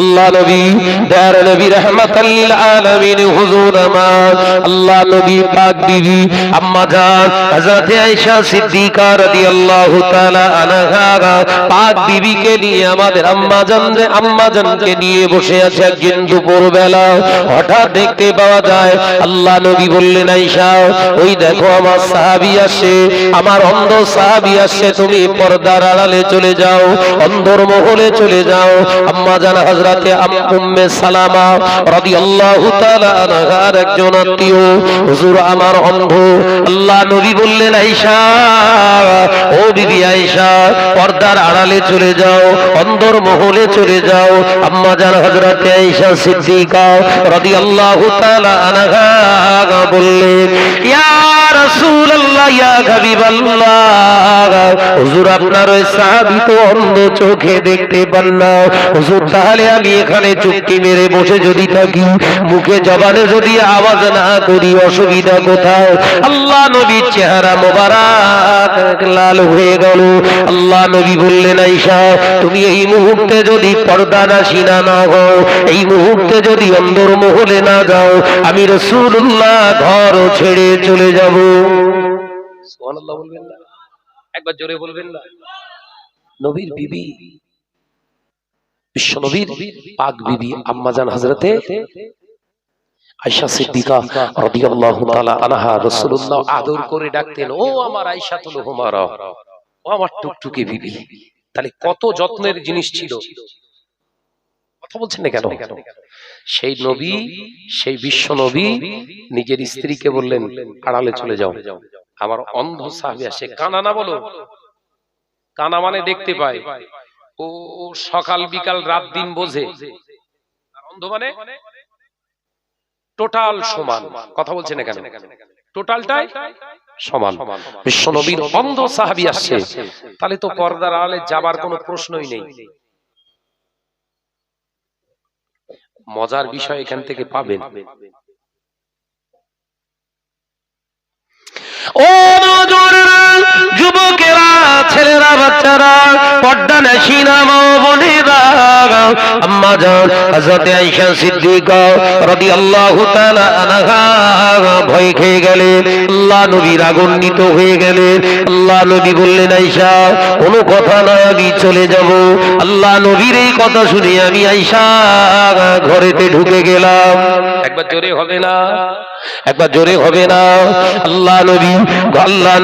আল্লাহ নবী দয়ার নবী রাহমাতাল লিল আলামিন হুজুর আমার আল্লাহ নবী পাক বিবি আম্মা জান হযরত আয়েশা সিদ্দিকা রাদিয়াল্লাহু তাআলা আনহা পাক বিবিকে নিয়ে আমাদের আম্মা জানকে নিয়ে বসে আছে একদিন দুপুরবেলা। হঠাৎ দেখতে পাওয়া যায় আল্লাহ নবী বললেন, আয়েশা ওই দেখো আমার সাহাবী আসে, আমার অন্ধ সাহাবী আসে, তুমি পর্দার আড়ালে চলে যাও, অন্ধর মহলে চলে যাও। আম্মা জান হযরতে উম্মে সালামা রাদিয়াল্লাহু তাআলা আনহার একজন আত্মীয়, হুজুর আমার অন্ধ। আল্লাহ নবী বললেন, আয়েশা ও বিবি আয়েশা পর্দার আড়ালে চলে যাও, অন্ধর মহলে চলে যাও। আম্মা জান হযরতে আয়েশা সিদ্দিকা রাদিয়াল্লাহু তাআলা আনহা বললেন, ইয়া রাসূলুল্লাহ ইয়া হাবিবাল্লাহ, হুজুর আপনার ওই সাহাবী তো অন্ধ, চোখে দেখতে পান না। হুজুর তাহলে আমি এখানে চুপটি মেরে বসে যদি থাকি, মুখে জবানে যদি আওয়াজ না করি, অসুবিধা কোথায়? আল্লাহ নবীর চেহারা মোবারক লাল হয়ে গেল। আল্লাহ নবী বললেন, আয়েশা তুমি এই মুহূর্তে যদি পর্দা নাশি না হও, এই মুহূর্তে যদি অন্ধর মহলে না যাও, আমি রাসূলুল্লাহ ঘর ছেড়ে চলে যাব। সুবহানাল্লাহ বলবেন না? একবার জোরে বলবেন না? নবীর বিবি, বিশ্ব নবীর পাক বিবি আম্মা জান হযরতে আয়েশা সিদ্দিকা রাদিয়াল্লাহু তাআলা আনহা রাসূলুল্লাহ আদর করে ডাকতেন, ও আমার আয়েশাতুল হুমারা, ও আমার টুকটুকি বিবি। তাহলে কত যত্নের জিনিস ছিল। কথা বলছেন না কেন? সেই নবী, সেই বিশ্ব নবী নিজের স্ত্রীকে বললেন, আড়ালে চলে যাও, আমার অন্ধ সাহাবী আসে। কানা না বলো, কানা মানে দেখতে পায়, ও সকাল বিকাল রাত দিন বোঝে। অন্ধ মানে টোটাল সমান। কথা বলছেন না কেন? টোটালটাই সমান। বিশ্ব নবীর অন্ধ সাহাবী আসছে, তাহলে তো পর্দার আড়ালে যাবার কোনো প্রশ্নই নেই। মজার বিষয় এখান থেকে পাবেন। ও যুবকেরা, ছেলেরা, বাচ্চারা, পর্দা নাশি না মা বোনেরা, আম্মা জান হযরতে আয়েশা সিদ্দিকা রাদিয়াল্লাহু তাআলা আনহা ভয় খেয়ে গেলেন। আল্লাহ নবী রাগান্বিত হয়ে গেলেন। আল্লাহ নবী বললেন, আয়েশা কোনো কথা না, আমি চলে যাব। আল্লাহ নবীর এই কথা শুনে আমি আয়েশা ঘরেতে ঢুকে গেলাম। একবার জোরে হবে না? একবার জোরে হবে না? আল্লাহ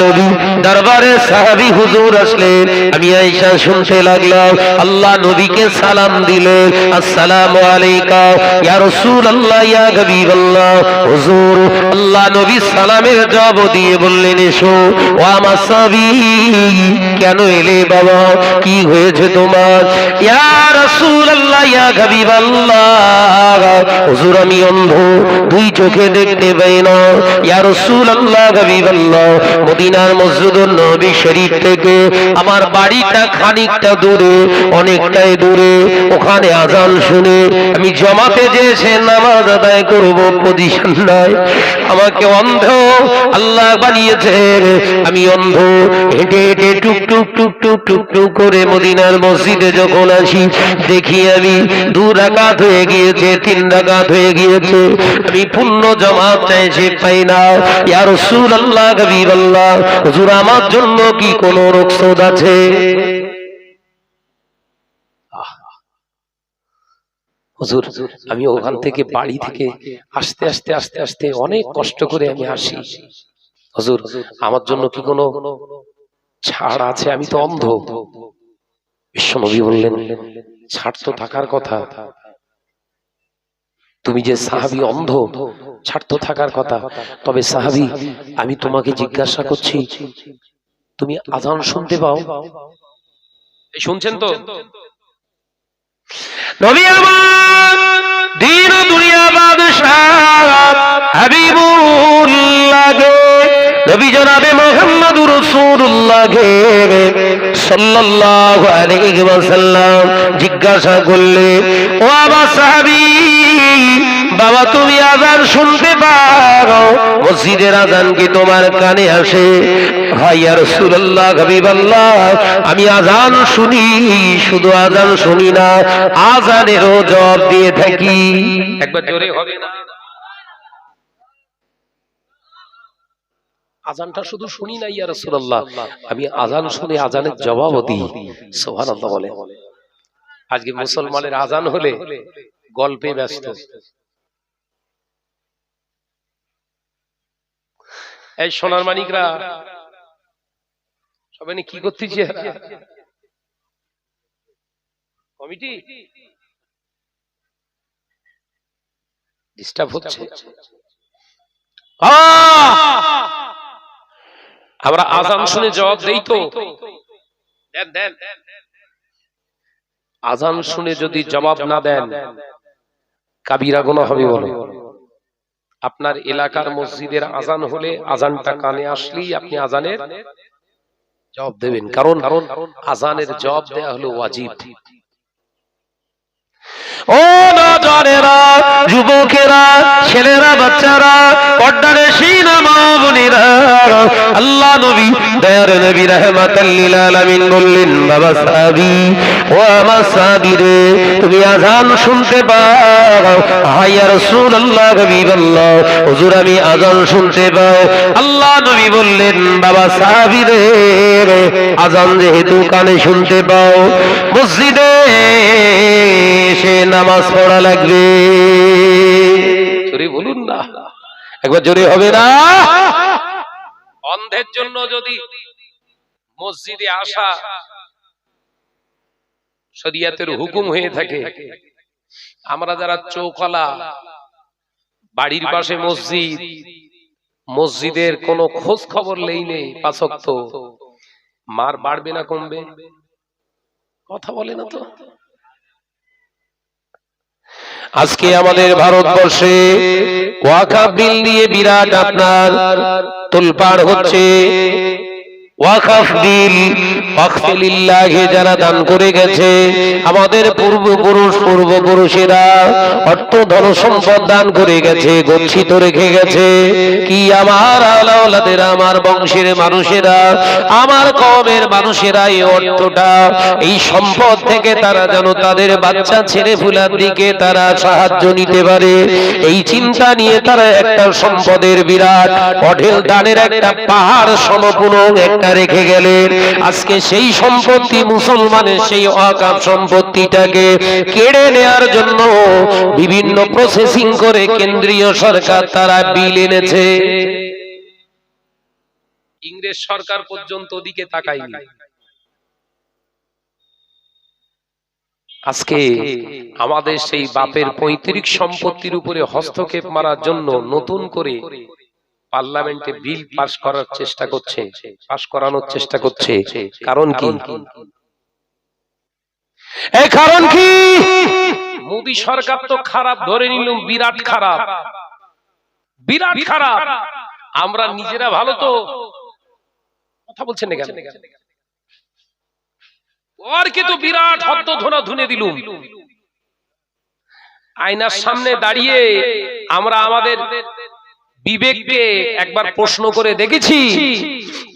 নবী দরবারে সাহাবী হুজুর আসলেন। আমি আয়েশা শুনতে লাগলাম। আল্লাহ নবীকে সালাম দিলেন, আসসালামু আলাইকা ইয়া রাসূলুল্লাহ ইয়া হাবিবাল্লাহ। হুজুর আল্লাহ নবী সালামের জবাব দিয়ে বললেন, এসো ও আমার সাহাবী, কেন এলে বাবা, কি হয়েছে তোমার? ইয়া রাসূলুল্লাহ ইয়া হাবিবাল্লাহ, হুজুর আমি অন্ধ, দুই চোখে দেখতে পাই না। ইয়া রাসূলুল্লাহ হাবিবাল্লাহ, মদিনার মসজিদুন নবী শরীফ থেকে আমার বাড়িটা খানিকটা দূরে, অনেকটাই দূরে। ওখানে আযান শুনে আমি জামাতে যে এসে নামাজ আদায় করব পজিশন নাই। আমাকে অন্ধ আল্লাহ বানিয়েছে, আমি অন্ধ। হেঁটে হেঁটে টুকটুক টুকটুক টুকটুক করে মদিনার মসজিদে যখন আসি, দেখি আমি 2 রাকাত হয়ে গিয়েছে, 3 রাকাত হয়ে গিয়েছে, আমি পূর্ণ জামাতটা এসে পাই না। ইয়া রাসূলুল্লাহ হাবিবাল্লাহ, হুজুর আমার জন্য কি কোনো রুখসত আছে? হুজুর আমি ওখান থেকে বাড়ি থেকে আস্তে আস্তে আস্তে আস্তে অনেক কষ্ট করে আমি আসি, হুজুর আমার জন্য কি কোনো ছাড় আছে? আমি তো অন্ধ। বিশ্বনবী বললেন, ছাড় তো থাকার কথা, তুমি যে সাহাবী অন্ধ, ছাড় তো থাকার কথা। তবে সাহাবী, আমি তোমাকে জিজ্ঞাসা করছি, তুমি আযান শুনতে পাও? এই শুনছেন তো? নবী আমার, দ্বীন ও দুনিয়া বাদশাহ হাবিবুল্লাহ নবী জনাবে মুহাম্মদুর রাসূলুল্লাহ সাল্লাল্লাহু আলাইহি ওয়াসাল্লাম জিজ্ঞাসা করলেন, ও আমার সাহাবী, বাবা তুমি আযান শুনতে পাও, মসজিদের আযান কি তোমার কানে আসে? ভাই ইয়া রাসূলুল্লাহ, হাবিবাল্লাহ, আমি আযান শুনি, শুধু আযান শুনি না, আযানেরও জবাব দিয়ে থাকি। একবার জোরে হবে না? আযানটা শুধু শুনি না ইয়া রাসূলুল্লাহ, আমি আযান শুনে আযানের জবাবও দিই। সুবহানাল্লাহ বলে। আজকে মুসলমানের আযান হলে গল্পে ব্যস্ত। এই সোনার মানিকরা সবাই কি করতেছে? কমিটি ডিস্টার্ব হচ্ছে। আমরা আযান শুনে জবাব দেই তো? দেন। আযান শুনে যদি জবাব না দেন, কাবিরা গুনাহ হবে বলো। আপনার এলাকার মসজিদের আযান হলে আযানটা কানে আসলেই আপনি আযানের জবাব দেবেন, কারণ আযানের জবাব দেয়া হলো ওয়াজিব। ও নজরেরা, যুবকেরা, ছেলেরা, বাচ্চারা, পর্দানশীন মা বোনেরা, আল্লাহ নবী দয়ার নবী রাহমাতাল লিল আলামিন বললেন, বাবা সাহাবী, ও আমার সাহাবী রে, তুমি আযান শুনতে পাও? হায় ইয়া রাসূলুল্লাহ, হাবিবাল্লাহ, হুজুর আমি আযান শুনতে পাও। আল্লাহ নবী বললেন, বাবা সাহাবী রে, আযান যেহেতু কানে শুনতে পাও, মসজিদে এসে নামাজ পড়া লাগবে। জোরে বলুন না, একবার জোরে হবে না? অন্ধের জন্য যদি মসজিদে আসা শরিয়াতের হুকুম হয়ে থাকে, আমরা যারা চৌকলা, বাড়ির পাশে মসজিদ, মসজিদের কোনো খোঁজ খবর নেই, পাঁচ ওয়াক্ত, মার বাড়বে না কমবে? কথা বলে না তো। আজকে আমাদের ভারতবর্ষে ওয়াকফ বিল নিয়ে বিরাট আপনার তোলপাড় হচ্ছে। ওয়াকফ বিল, ওয়াকফ লিল্লাহি যারা দান করে গেছে, আমাদের পূর্বপুরুষেরা অর্থ ধন সম্পদ দান করে গেছে, গচ্ছিত রেখে গেছে। কি আমার আওলাদেরা, আমার বংশের মানুষেরা, আমার কওমের মানুষেরা এই অর্থটা, এই সম্পদ থেকে তারা যেন তাদের বাচ্চা ছেলে ফুলার দিকে তারা সাহায্য নিতে পারে, এই চিন্তা নিয়ে তারা একটা সম্পদের বিরাট অঢেল দানের একটা পাহাড় সমপূর্ণ একটা রেখে গেলেন। আজকে সেই সম্পত্তি, মুসলমানের সেই ওয়াকফ সম্পত্তিটাকে কেড়ে নেওয়ার জন্য বিভিন্ন প্রসেসিং করে কেন্দ্রীয় সরকার তারা বিল এনেছে। ইংরেজ সরকার পর্যন্ত ওদিকে তাকায়নি। আজকে আমাদের সেই বাপের পৈতৃক সম্পত্তির উপরে হস্তক্ষেপ মারার জন্য নতুন করে পার্লামেন্টে বিল পাস করার চেষ্টা করছে, পাস করানোর চেষ্টা করছে। কারণ কি? এই কারণ কি? মোদী সরকার তো খারাপ ধরে নিলাম, বিরাট খারাপ, বিরাট খারাপ। আমরা নিজেরা ভালো তো। কথা বলছেন না কেন? আর কি তো বিরাট হদ্দ ধোনা ধুনে দিলুম। আয়নার সামনে দাঁড়িয়ে আমরা আমাদের বিবেককে একবার প্রশ্ন করে দেখেছি,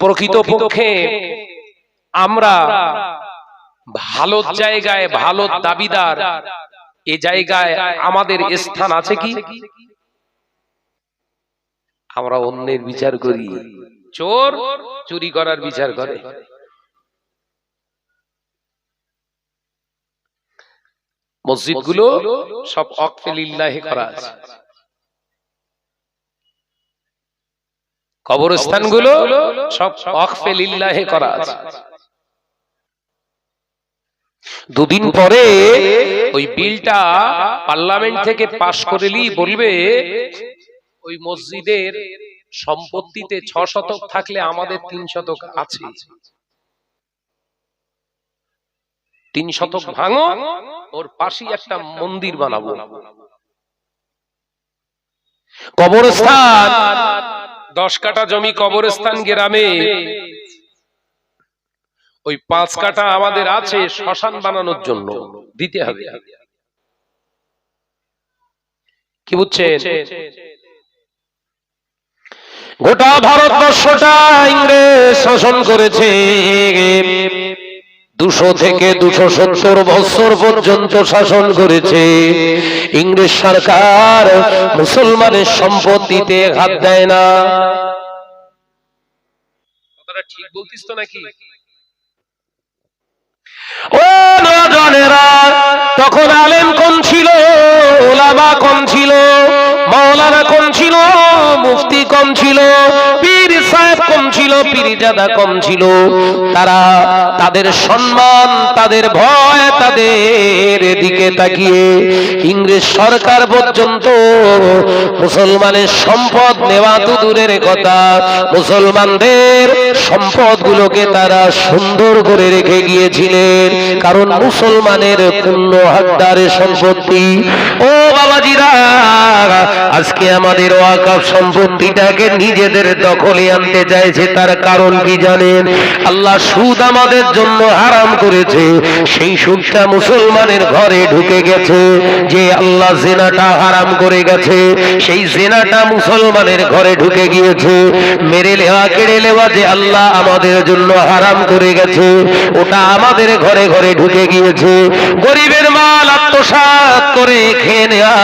প্রকৃতপক্ষে আমরা ভালো জায়গায়, ভালো দাবিদার, এই জায়গায় আমাদের স্থান আছে কি? আমরা অন্যের বিচার করি, চোর চুরি করার বিচার করে। মসজিদগুলো সব ওয়াকফে লিল্লাহি করা আছে, কবরস্থানগুলো সব ওয়াকফে লিল্লাহি করা আছে। দুদিন পরে ওই বিলটা পার্লামেন্ট থেকে পাশ করেলি বলবে ওই মসজিদের সম্পত্তিতে 6 শতক থাকলে আমাদের 3 শতক আছে, 3 শতক ভাঙো, ওর পাশেই একটা মন্দির বানাবো। কবরস্থান 10 কাঠা জমি, কবরস্থান গ্রামে, ওই 5 কাঠা আমাদের আছে শ্মশান বানানোর জন্য, দিতে হবে। কি বুঝছেন? গোটা ভারতবর্ষটা ইংরেজ শাসন করেছে। 200 থেকে 270 বছর পর্যন্ত শাসন করেছে। ইংরেজ সরকার মুসলমানের সম্পত্তিতে হাত দেয় না। কথাটা ঠিক বলতিস তো নাকি? ও নওজওয়ানেরা, তখন আলেম কোন ছিল, ওলামা কোন ছিল, মাওলানা কোন ছিল, মুফতি কম ছিল, পীর সাহেব কম ছিল, পীরজাদা কম ছিল। তারা তাদের সম্মান, তাদের ভয়, তাদের দিকে তাকিয়ে ইংরেজ সরকার পর্যন্ত মুসলমানের সম্পদ নেওয়া তো দূরের কথা, মুসলমানদের সম্পদগুলোকে তারা সুন্দর করে রেখে গিয়েছিলেন। কারণ মুসলমানের পূর্ণ হকদারের সম্পত্তি। ও বাবাজিরা, আজকে আমাদের ওয়াকফ সম্পত্তিটাকে নিজেদের দখলে আনতে চাইছে। তার কারণ কি জানেন? আল্লাহ সুদ আমাদের জন্য হারাম করেছে, সেই সুদটা মুসলমানের ঘরে ঢুকে গেছে। যে আল্লাহ জিনাটা হারাম করে গেছে, সেই জিনাটা মুসলমানের ঘরে ঢুকে গিয়েছে। মেরে লেওয়া, কেড়ে লেওয়া যে আল্লাহ আমাদের জন্য হারাম করে গেছে, ওটা আমাদের ঘরে ঘরে ঢুকে গিয়েছে। গরিবের মাল আত্মসাৎ করে খেয়ে নেওয়া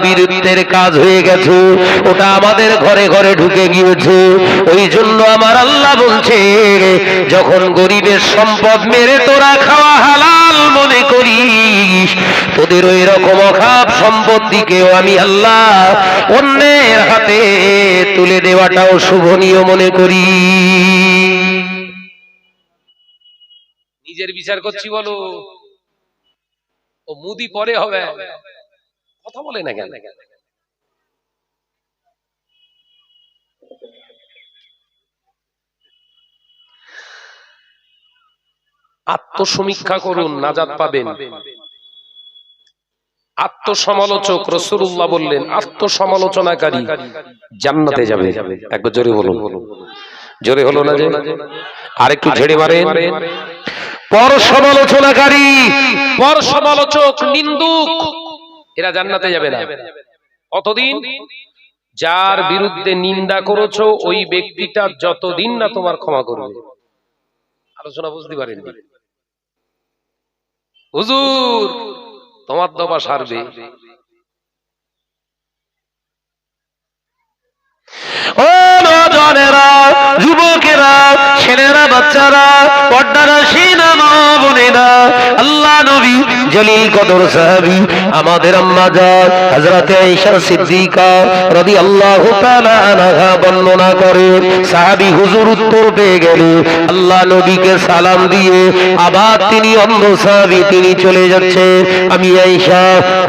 বিরুদ্ধের কাজ হয়ে গেছে, ওটা আমাদের ঘরে ঘরে ঢুকে গিয়েছে। ওই জন্য আমার আল্লাহ বলছে, যখন গরিবের সম্পদ মেরে তোরা খাওয়া হালাল মনে করিস, তোদের ওই রকম অখাপ সম্পত্তিকেও আমি আল্লাহ অন্যের হাতে তুলে দেওয়াটাও শুভনীয় মনে করি। নিজের বিচার করছি বলো, ও মুদি পরে হবে, কথা বলে না কেন? আত্মসমীক্ষা করুন, নাজাত পাবেন। আত্মসমালোচক, রাসূলুল্লাহ বললেন আত্মসমালোচনাকারী জান্নাতে যাবে। একবার জোরে বলুন। জোরে হলো না যে? আরেকটু ঝেড়ে মারেন। পর সমালোচনাকারী, পর সমালোচক, নিন্দুক, এরা জান্নাতে যাবে না। কতদিন? যার বিরুদ্ধে নিন্দা করেছো ওই ব্যক্তিটা যতদিন না তোমার ক্ষমা করবে। আলোচনা বুঝতে পারেন? হুজুর তোমার দফা সারবে। ও নওজওয়ানেরা, যুবকেরা, ছেলেরা, বাচ্চারা, পর্দানশীনা মা বোনেরা, আল্লাহ নবী জলিল কদর সাহাবী আমাদের আম্মা জান হযরত আয়েশা সিদ্দিকা রাদিয়াল্লাহু তাআলা আনহা বর্ণনা করে, সাহাবী হুজুর উত্তর পেয়ে গেলে আল্লাহ নবীকে সালাম দিয়ে আবার তিনি অন্ধ সাহাবী, তিনি চলে যাচ্ছে। আমি আয়েশা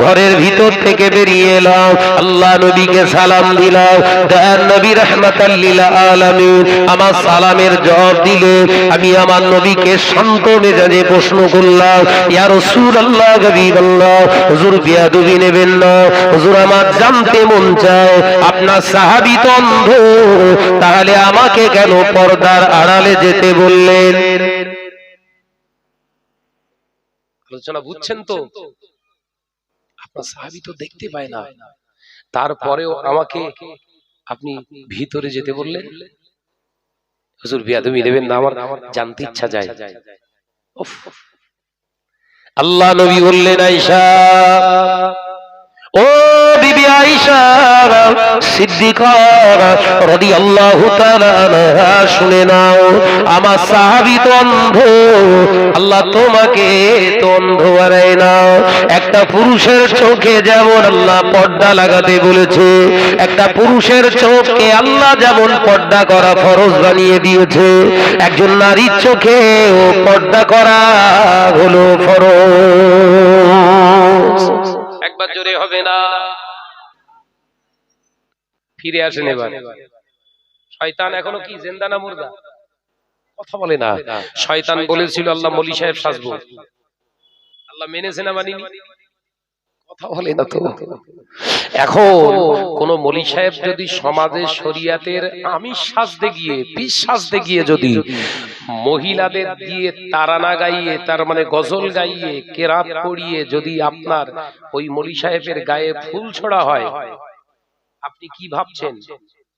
ঘরের ভিতর থেকে বেরিয়ে এলাম, আল্লাহ নবীকে সালাম দিলাম। দয়ার নবী রাহমাতাল লিল আলামিন আমার সালামের জবাব দিলে আমি আমার নবীকে শান্ত মেজাজে প্রশ্ন করলাম, ইয়া রাসূলুল্লাহ, হাবিবাল্লাহ, হুজুর বিয়াদবি নেবেন না, হুজুর আমার জানতে মন চায় আপনার সাহাবী তো অন্ধ, তাহলে আমাকে কেন পর্দার আড়ালে যেতে বললেন? আলোচনা বুঝছেন তো? আপনার সাহাবী তো দেখতে পায় না, তারপরেও আমাকে আপনি ভিতরে যেতে বললেন। হুজুর বিয়াদবি নেবেন না, আমার জানতে ইচ্ছা যায়। আল্লাহ নবী বললেন, আয়েশা, ও বিবি আয়েশা সিদ্দিকা রাদিয়াল্লাহু তাআলা আনহা, শুনে নাও, আমার সাহাবী তো অন্ধ, আল্লাহ তোমাকে তো অন্ধ বানায় না। একটা পুরুষের চোখে যেমন আল্লাহ পর্দা লাগাতে বলেছে, একটা পুরুষের চোখকে আল্লাহ যেমন পর্দা করা ফরজ বানিয়ে দিয়েছে, একজন নারীর চোখে ও পর্দা করা হলো ফরজ। একবার জোরে হবে না? ফিরে আসেন এবার। শয়তান এখনো কি জিন্দা না মুর্দা? কথা বলে না। শয়তান বলেছিল আল্লাহ মলি সাহেব সাজবো, আল্লাহ মেনেছে না মানিনি? কথা বলে না তো। এখন কোন মৌলী সাহেব যদি সমাজে শরিয়াতের আমিষ সাজতে গিয়ে, পিস সাজতে গিয়ে যদি মহিলাদের দিয়ে তারানা গাইয়ে, তার মানে গজল গাইয়ে, কেরাত পড়িয়ে যদি আপনার ওই মৌলী সাহেবের গায়ে ফুল ছোড়া হয়, আপনি কি ভাবছেন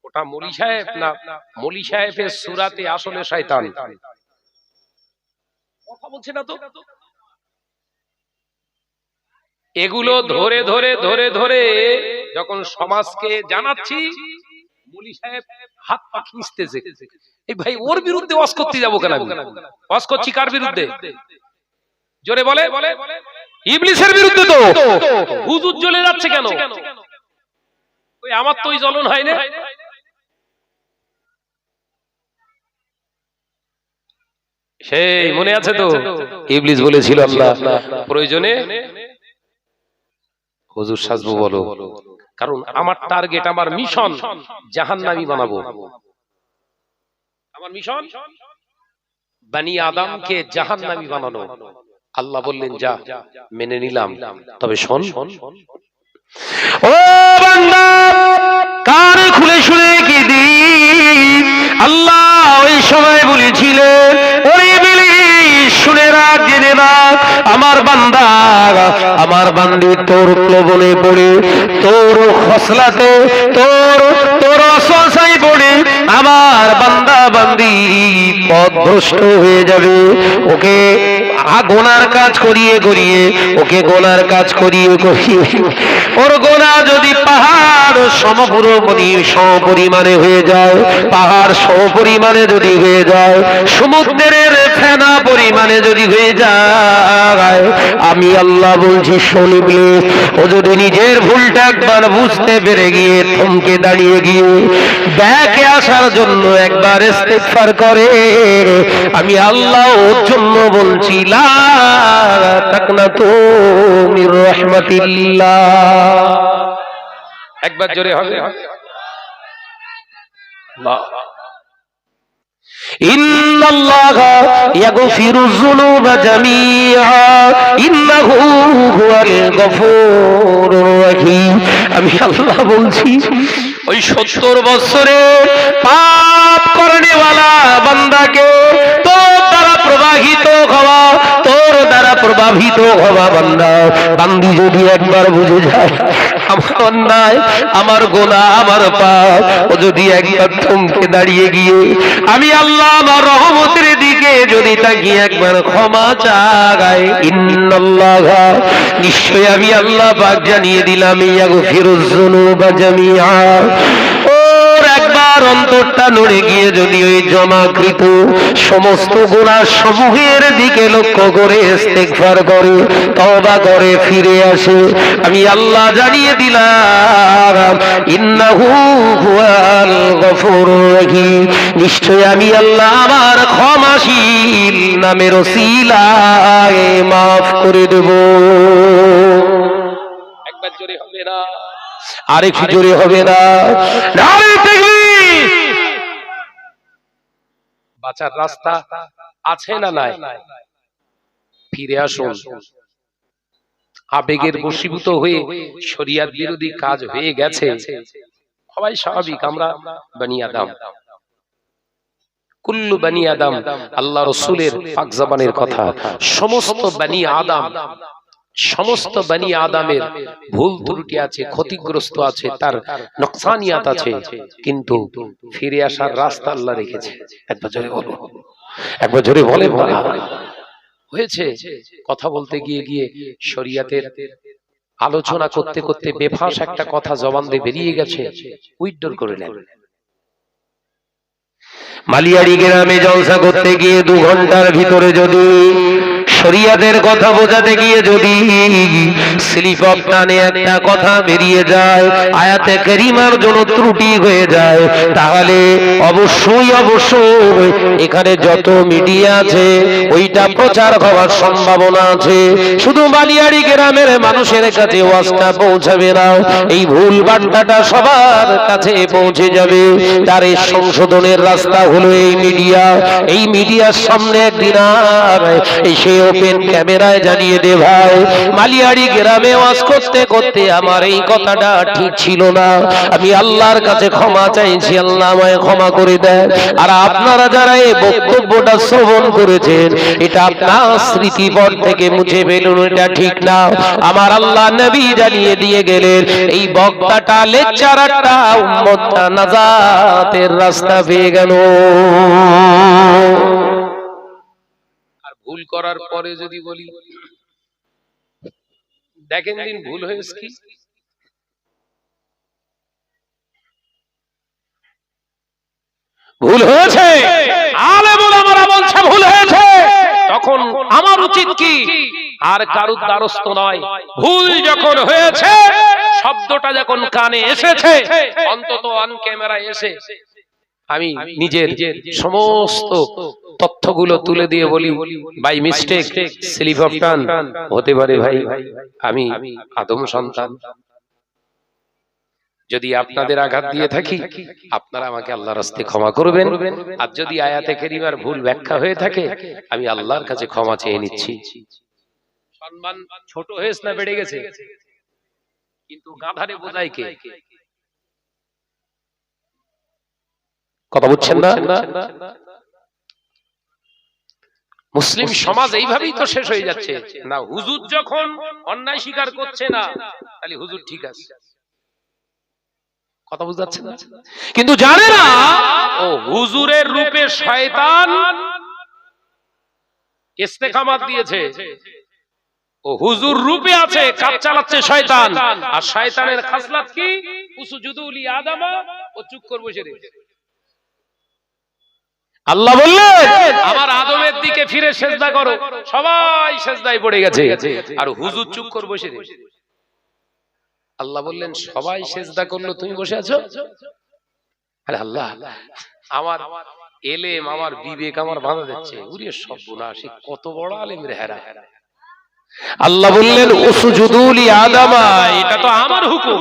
ওটা মৌলী সাহেব না মৌলী সাহেবের সূরাতে আসলে শয়তান? কথা বলছে না তো। এগুলো ধরে ধরে ধরে ধরে যখন সমাজকে জানাচ্ছি, মৌলী সাহেব হাত পা খিঁচতেছে, এই ভাই ওর বিরুদ্ধে ওয়াজ করতে যাবো কেন? ওয়াজ করছি কার বিরুদ্ধে? জোরে বলে। ইবলিসের বিরুদ্ধে। তো হুজুর জ্বলে যাচ্ছে কেন? ওই আমার তো ওই জ্বলন হয় না। সেই মনে আছে তো, ইবলিস বলেছিল আল্লাহ প্রয়োজনে হুজুর সাজবো বলো, কারণ আমার টার্গেট, আমার মিশন জাহান্নামী বানাবো। আমার মিশন বনি আদমকে জাহান্নামী বানানো। আল্লাহ বললেন যা, মেনে নিলাম, তবে শোন ও বান্দা, কান খুলে শুনে কি দি, আল্লাহ ওই সময় বলেছিলেন ওই ইবলিস শুনে রাখ, জেনে রাখ, আমার বান্দা, আমার বান্দি তোর প্রলোভনে পড়ে, তোর খসলাতে, তোর অসসায় পড়ে আমার বান্দা বান্দি পথভ্রষ্ট হয়ে যাবে। ওকে গোনার কাজ করিয়ে করিয়ে, ওকে গোনার কাজ করিয়ে করিয়ে, ওর গোনা যদি পাহাড় সমপরিমাণে হয়ে যায়, পাহাড় সমপরিমাণে যদি হয়ে যায়, সমুদ্রের ফেনা পরিমাণে যদি হয়ে যায়, আমি আল্লাহ বলছি শুনবি, ও যদি নিজের ভুলটা একবার বুঝতে পেরে গিয়ে থমকে দাঁড়িয়ে গিয়ে ব্যাকে আসার জন্য একবার ইস্তেগফার করে, আমি আল্লাহ ওর জন্য বলছি লা তাকনাতু মির রাহমাতিল্লাহ। একবার জোরে হবে আল্লাহ। ইন্নাল্লাহা ইয়াগফিরুয যুনুবা জামিআ ইন্নাহু হুয়াল গফুরুর রহিম। আমি আল্লাহ বলছি ওই 70 বছরে পাপ করনেওয়ালা বান্দাকে তোর দ্বারা প্রবাহিত হওয়া, তোর দ্বারা প্রভাবিত হওয়া বান্দা বান্দি যদি একবার বুঝে যায় আমার অন্যায়, আমার গোনা, আমার পাপ, ও যদি একবার থমকে দাঁড়িয়ে গিয়ে আমি আল্লাহ আমার রহমতের দিকে যদি তাকিয়ে একবার ক্ষমা চাই, ইন্নাল্লাহা নিশ্চয় আমি আল্লাহ পাক জানিয়ে দিলাম ইয়াগফিরুয যুনুবা জামিআ, ওর একবার অন্তরটা নড়ে গিয়ে যদি ওই জমাকৃত সমস্ত গুনাহ সমূহের দিকে লক্ষ্য করে ইস্তেগফার করে, তওবা করে ফিরে আসে, আমি আল্লাহ জানিয়ে দিলাম ইন্নাহু হুয়াল গফুরুর রহিম, নিশ্চয় আমি আল্লাহ আমার ক্ষমাশীল নামের ওসিলায় মাফ করে দেব। একবার জোরে হবে না? আরেকটু জোরে হবে না? নারে তাকবীর! বাঁচার রাস্তা আছে না নাই? ফিরে আসুন। আবেগের বশীভূত হয়ে শরিয়াত বিরোধী কাজ হয়ে গেছে, সবাই স্বাভাবিক, আমরা বনি আদম, কুল্লু বনি আদম, আল্লাহ রাসূলের পাক জবানের কথা, সমস্ত বনি আদম, সমস্ত বনি আদমের ভুল ত্রুটি আছে, ক্ষতিগ্রস্ত আছে, তার নকসানিয়াত আছে, কিন্তু ফিরে আসার রাস্তা আল্লাহ রেখেছে। একবার জোরে বলো, একবার জোরে বলে হয়েছে। কথা বলতে গিয়ে গিয়ে শরিয়াতের আলোচনা করতে করতে বেফাস একটা কথা জবান দিয়ে বেরিয়ে গেছে, উইথড্র করে নেন। মালিয়াড়ি গ্রামে জলসা করতে গিয়ে 2 ঘন্টার ভিতরে যদি শরিয়াতের কথা বোঝাতে গিয়ে যদি স্লিপ অফ টানে একটা কথা বেরিয়ে যায়, আয়াতে কারিমার জন্য ত্রুটি হয়ে যায়, তাহলে অবশ্যই এখানে যত মিডিয়া আছে ওইটা প্রচার হওয়ার সম্ভাবনা আছে। শুধু বালিয়াড়ি গ্রামের মানুষের কাছে ওয়াজটা পৌঁছাবে না, এই ভুল বার্তাটা সবার কাছে পৌঁছে যাবে। তার এই সংশোধনের রাস্তা হলো এই মিডিয়া। এই মিডিয়ার সামনে একদিন আর এসে ওপেন ক্যামেরায় জানিয়ে দে ভাই, মালিয়াড়ি গ্রামে ওয়াজ করতে করতে আমার এই কথাটা ঠিক ছিল না, আমি আল্লাহর কাছে ক্ষমা চাইছি, আল্লাহ আমায় ক্ষমা করে দেন। আর আপনারা যারা এই বক্তব্যটা শ্রবণ করেছেন, এটা আপনার স্মৃতিপট থেকে মুছে ফেলুন, এটা ঠিক না। আমার আল্লাহ নবী জানিয়ে দিয়ে গেলেন, এই বক্তাটা লেকচারারটা উম্মতটা নাজাতের রাস্তা পেয়ে গেল। আর ভুল করার পরে যদি বলি, দেখেন দিন ভুল হয়েছে কি, ভুল হয়েছে, আলেম ওলামারা বলছে ভুল হয়েছে, তখন আমার উচিত কি? আর কারুর দ্বারস্থ নয়। ভুল যখন হয়েছে, শব্দটা যখন কানে এসেছে, অন্তত অন ক্যামেরায় এসে আমি নিজের সমস্ত তথ্যগুলো তুলে দিয়ে বলি, by mistake slip of tongue হতে পারে ভাই, আমি আদম সন্তান, যদি আপনাদের আঘাত দিয়ে থাকি আপনারা আমাকে আল্লাহর রাস্তায় ক্ষমা করবেন। আর যদি আয়াতে কারিমার ভুল ব্যাখ্যা হয়ে থাকে, আমি আল্লাহর কাছে ক্ষমা চেয়ে নিচ্ছি। সম্মান ছোট হয়েছে না বেড়ে গেছে? কিন্তু গাধারে বোঝায় কে? কথা বুঝছেন না? মুসলিম সমাজ এইভাবেই তো শেষ হয়ে যাচ্ছে না। হুজুর যখন অন্যায় স্বীকার করছে না, তাহলে হুজুর ঠিক আছে, কথা বুঝতে পারছেন না? কিন্তু জানে না ও হুজুরের রূপে শয়তান ইস্তেকামাত দিয়েছে, ও হুজুর রূপে আছে, কাজ চালাচ্ছে শয়তান। আর শয়তানের খাসলাত কি? উসজুদু লি আদমা, ও চুপ করে বসে রয়েছে। আল্লাহ বললেন আমার আদমের দিকে ফিরে সেজদা করো, সবাই সেজদায় পড়ে গেছে, আর হুজুর চুপ করে বসে রয়েছে। আল্লাহ বললেন সবাই সেজদা করলো, তুমি বসে আছো? আরে আল্লাহ, আমার এলেম, আমার বিবেক আমার বাধা দিচ্ছে। উরে সর্বনাশ, কত বড় আলেম রে হেরা। আল্লাহ বললেন উসজুদু লি আদমা, এটা তো আমার হুকুম।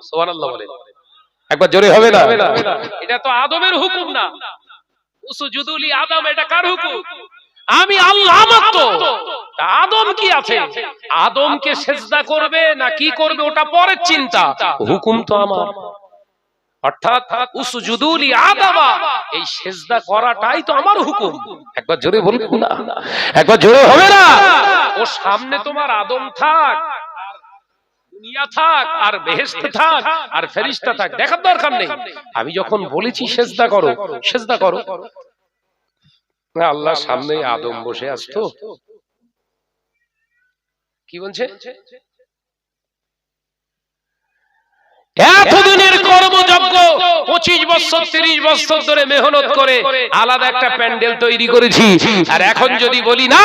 সুবহানাল্লাহ বলেন, একবার জোরে হবে না? এটা তো আদমের হুকুম না। উসজুদু লি আদম, এটা কার হুকুম? আমি আল্লাহ, আমার তো। আদম কি আছে? আদমকে সেজদা করবে না কি করবে ওটা পরের চিন্তা, হুকুম তো আমার। অর্থাৎ উসজুদু লি আদমা, এই সেজদা করাটাই তো আমার হুকুম। একবার জোরে বলুন না, একবার জোরে হবে না? ও সামনে তোমার আদম থাক, দুনিয়া থাক, আর বেহেশত থাক, আর ফেরেশতা থাক, দেখার দরকার নেই। আমি যখন বলেছি সেজদা করো, সেজদা করো। না, আল্লাহ সামনে আদম বসে আসতো, কি বলছে? এতদিনের কর্মযজ্ঞ, 25 বছর 30 বছর ধরে মেহনত করে আলাদা একটা প্যান্ডেল তৈরি করেছি, আর এখন যদি বলি না,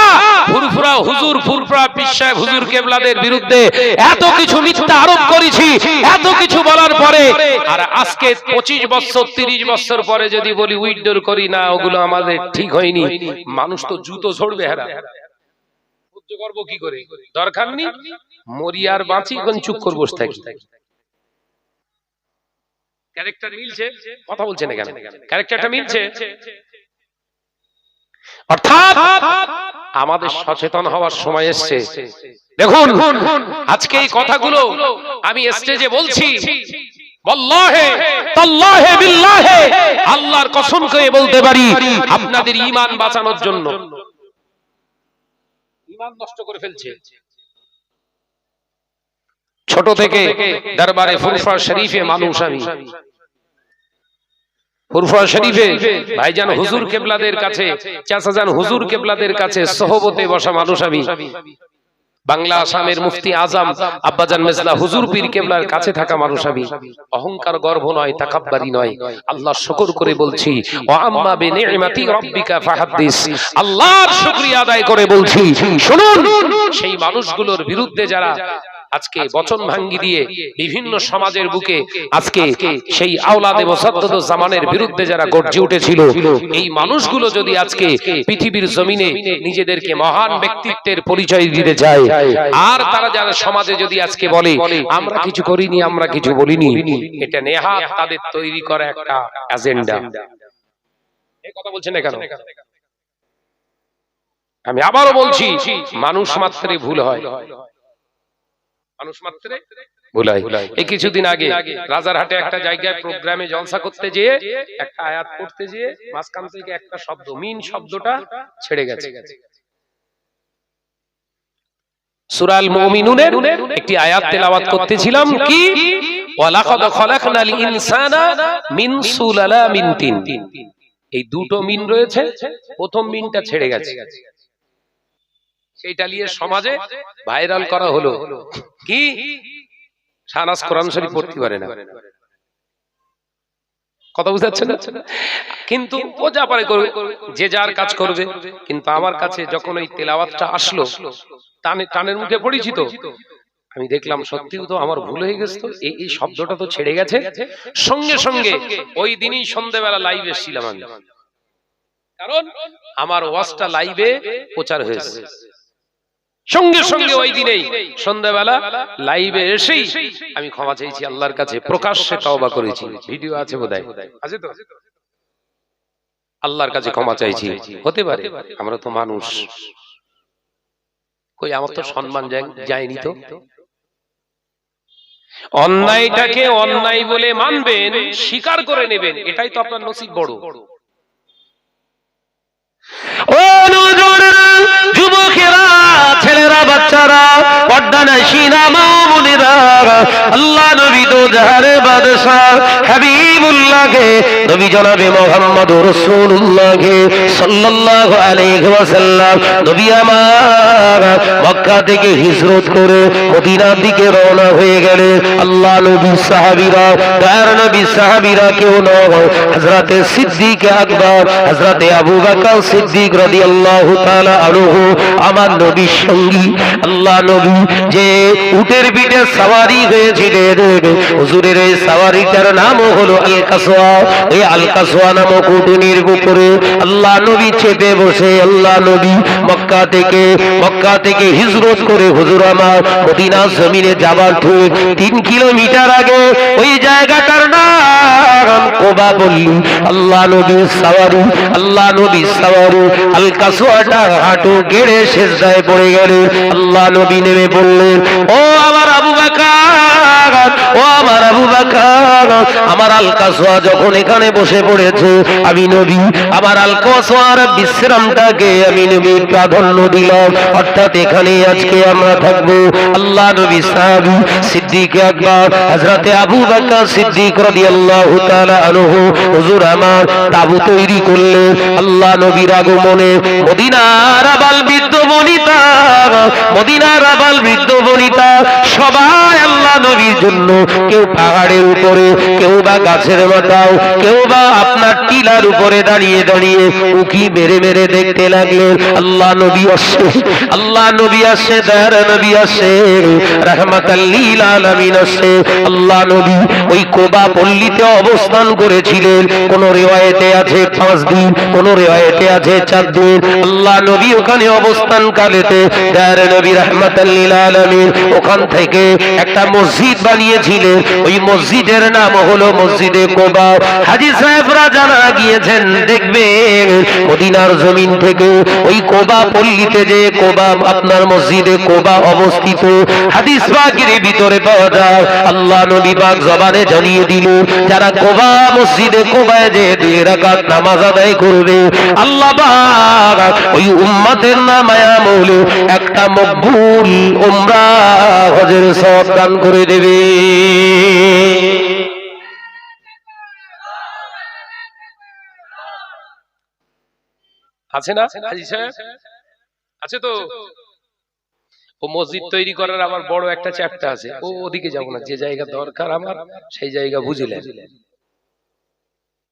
ফুরফুরা হুজুর, ফুরফুরা পীর সাহেব হুজুর কেবলাদের বিরুদ্ধে এত কিছু মিথ্যা আরোপ করেছি, এত কিছু বলার পরে, আর আজকে 25 বছর 30 বছর পরে যদি বলি উইথড্র করি না, ওগুলো আমাদের ঠিক হয়নি, মানুষ তো জুতো ঝরবে। হেরা সহ্য করবো কি করে? দরকার নেই, মরি আর বাঁচি, কোন চুপ করে বসে থাকি। ক্যারেক্টার মিলছে, কথা বলছেন না কেন? ক্যারেক্টারটা মিলছে। অর্থাৎ আমাদের সচেতন হওয়ার সময় এসেছে। দেখুন আজকে এই কথাগুলো আমি স্টেজে বলছি, ওয়াল্লাহি তাল্লাহি বিল্লাহি, আল্লাহর কসম করে বলতে পারি, আপনাদের ঈমান বাঁচানোর জন্য। ঈমান নষ্ট করে ফেলছে। ছোট থেকে দরবারে ফুরফুরা শরীফে মানুষ, আমি ফুরফুরা শরীফে ভাইজান হুজুর কেবলাদের কাছে, চাচাজান হুজুর কেবলাদের কাছে সোহবতে বসা মানুষ আমি। বাংলা আসামের মুফতি আজম আব্বাজান মেজলা হুজুর পীর কেবলার কাছে থাকা মানুষ আমি। অহংকার গর্ব নয়, তাকাব্বারি নয়, আল্লাহ শুকর করে বলছি, ওয়া আম্মা বিনি'মাতি রাব্বিকা ফাহাদ্দিস, আল্লাহর শুকরিয়া আদায় করে বলছি, শুনুন সেই মানুষগুলোর বিরুদ্ধে যারা আজকে বচন ভাঙ্গি দিয়ে বিভিন্ন সমাজের বুকে আজকে সেই আওলাদে মুসাদ্দাদ জামানের বিরুদ্ধে যারা গর্জে উঠেছিল, এই মানুষগুলো যদি আজকে পৃথিবীর জমিনে নিজেদেরকে মহান ব্যক্তিত্বের পরিচয় দিতে চায়, আর তারা যারা সমাজে যদি আজকে বলে আমরা কিছু করিনি, আমরা কিছু বলিনি, এটা নেহাত তাদের তৈরি করা একটা এজেন্ডা। এই কথা বলছেন না কেন? আমি আবারও বলছি, মানুষ মাত্রে ভুল হয়, মানুষ মাত্রে ভুল হয়। এই কিছুদিন আগে রাজারহাটে একটা জায়গায় প্রোগ্রামে জলসা করতে যেয়ে একটা আয়াত পড়তে যেয়ে মাঝখান থেকে একটা শব্দ, মিন শব্দটা ছেড়ে গেছে। সূরা আল মুমিনুনের একটি আয়াত তেলাওয়াত করতেছিলাম, কি ওয়ালাকাদ খলাকনাল ইনসানা মিন সুলালামিন তিন। এই দুটো মিন রয়েছে, প্রথম মিনটা ছেড়ে গেছে, সেইটা নিয়ে সমাজে ভাইরাল করা হলো। কি শাহনাজ কোরআন শরীফ পড়তে পারে না, কথা বুঝতে পারছেন? কিন্তু ও যা পারে করবে, যে যার কাজ করবে। কিন্তু আমার কাছে যখন ওই তেলাওয়াতটা আসলো, টানের মুখে পড়েছি তো, আমি দেখলাম সত্যিও তো আমার ভুল হয়ে গেছে, তো এই শব্দটা তো ছেড়ে গেছে। সঙ্গে সঙ্গে ওই দিনই সন্ধ্যাবেলা লাইভে এসেছিলাম আমি, কারণ আমার ওয়াজটা লাইভে প্রচার হয়েছে। সঙ্গে সঙ্গে ওই দিনেই সন্ধ্যাবেলা লাইভে এসেই আমি ক্ষমা চাইছি আল্লাহর কাছে, প্রকাশ্যে তওবা করেছি, ভিডিও আছে বোধহয়, আছে তো, আল্লাহর কাছে ক্ষমা চাইছি। হতে পারে, আমরা তো মানুষ, কই আমার তো সম্মান যায়নি তো। অন্যায়টাকে অন্যায় বলে মানবেন, স্বীকার করে নেবেন, এটাই তো আপনার নসিব বড়। ও যুবকেরা, ছেলেরা, বাচ্চারা, পর্দানশীনা মা বোনেরা, আল্লাহ নবী তো জাহারে বাদশাহ হাবিবুল্লাহকে, নবী জনাবে মুহাম্মদুর রাসূলুল্লাহকে সাল্লাল্লাহু আলাইহি ওয়াসাল্লাম, নবী আমার মক্কা থেকে হিজরত করে মদিনার দিকে রওনা হয়ে গেলেন। আল্লাহ নবী সাহাবীরা, তার নবী সাহাবীরা কেউ নয়, হযরতে সিদ্দিক আকবর, হযরতে আবু বকর সিদ্দিক রাদিয়াল্লাহু তাআলা আনহু, আমার নবীর সঙ্গী। আল্লাহ নবী যে উটের পিঠে সওয়ারি হয়েছিলেন, হুজুরের এই সওয়ারিটার নাম হলো আল কাসওয়া। এই আল কাসওয়া নামক উটনির উপরে আল্লাহ নবী চেপে বসে, আল্লাহ নবী মক্কা থেকে হিজরত করে হুজুর আমার মদিনার জমিনে যাবার ঠিক 3 কিলোমিটার আগে ওই জায়গাটার নাম কোবা পল্লী। আল্লাহ নবী সওয়ারি আল কাসওয়াটা হাঁটু গেড়ে সিজদায় পড়ে গেলেন। আল্লাহ নবী নেমে পড়লেন, ও আমার আবু বকর, ও আমার আবু বকর, আমার আল কাসওয়া যখন এখানে বসে পড়েছে, আমি নবী আমার আল কাসওয়ার বিশ্রামটাকে আমি নবী প্রাধান্য দিলাম, অর্থাৎ এখানে আজকে আমরা থাকবো। আল্লাহ নবী সাহাবী সিদ্দিক আকবর হযরতে আবু বকর সিদ্দিক রাদিয়াল্লাহু তাআলা আনহু হুজুর আমার তাবু তৈরি করলেন। আল্লাহ নবীর আগমনে মদিনার আবাল বৃদ্ধ বনিতা সবাই আল্লাহ নবীর জন্য, কেউ পাহাড়ের উপরে, কেউ বা গাছের মাথাও, কেউ বা আপনার টিলার উপরে দাঁড়িয়ে দাঁড়িয়ে উকি মেরে মেরে দেখতে লাগলেন আল্লাহ নবী আসছে, আল্লাহ নবী আসছে, দয়ার নবী আসছে, রাহমাতাল লিল আলামিন আসছে। আল্লাহ নবী ওই কোবা পল্লীতে অবস্থান করেছিলেন। কোন রিওয়ায়েতে আছে 5 দিন, কোন রিওয়ায়েতে আছে 4 দিন। আল্লাহ নবী ওখানে অবস্থান কালেতে দয়ার নবী রাহমাতাল লিল আলামিন ওখান থেকে একটা মসজিদ বানিয়েছিলেন। ওই মসজিদের নাম হলো মসজিদে কোবা। হাজী সাহেবরা জানা গিয়েছেন, দেখবেন মদিনার জমিন থেকে ওই কোবা পল্লীতে যে কোবা আপনার মসজিদে কোবা অবস্থিত, হাদিস পাকের ভিতরে পাওয়া যায়। আল্লাহ নবী পাক জবানে জানিয়ে দিল, যারা কোবা মসজিদে কোবায় যে 2 রাকাত নামাজ আদায় করবে, আল্লাহ পাক ওই উম্মতের নামায়া মৌলে একটা মকবুল উমরা হজের সওয়াব দান করে দেবে। আছে না হাজী সাহেব? আছে তো। ও মসজিদ তৈরি করার আমার বড় একটা চ্যাপ্টার আছে, ওদিকে যাব না, যে জায়গা দরকার আমার সেই জায়গা বুঝলেন।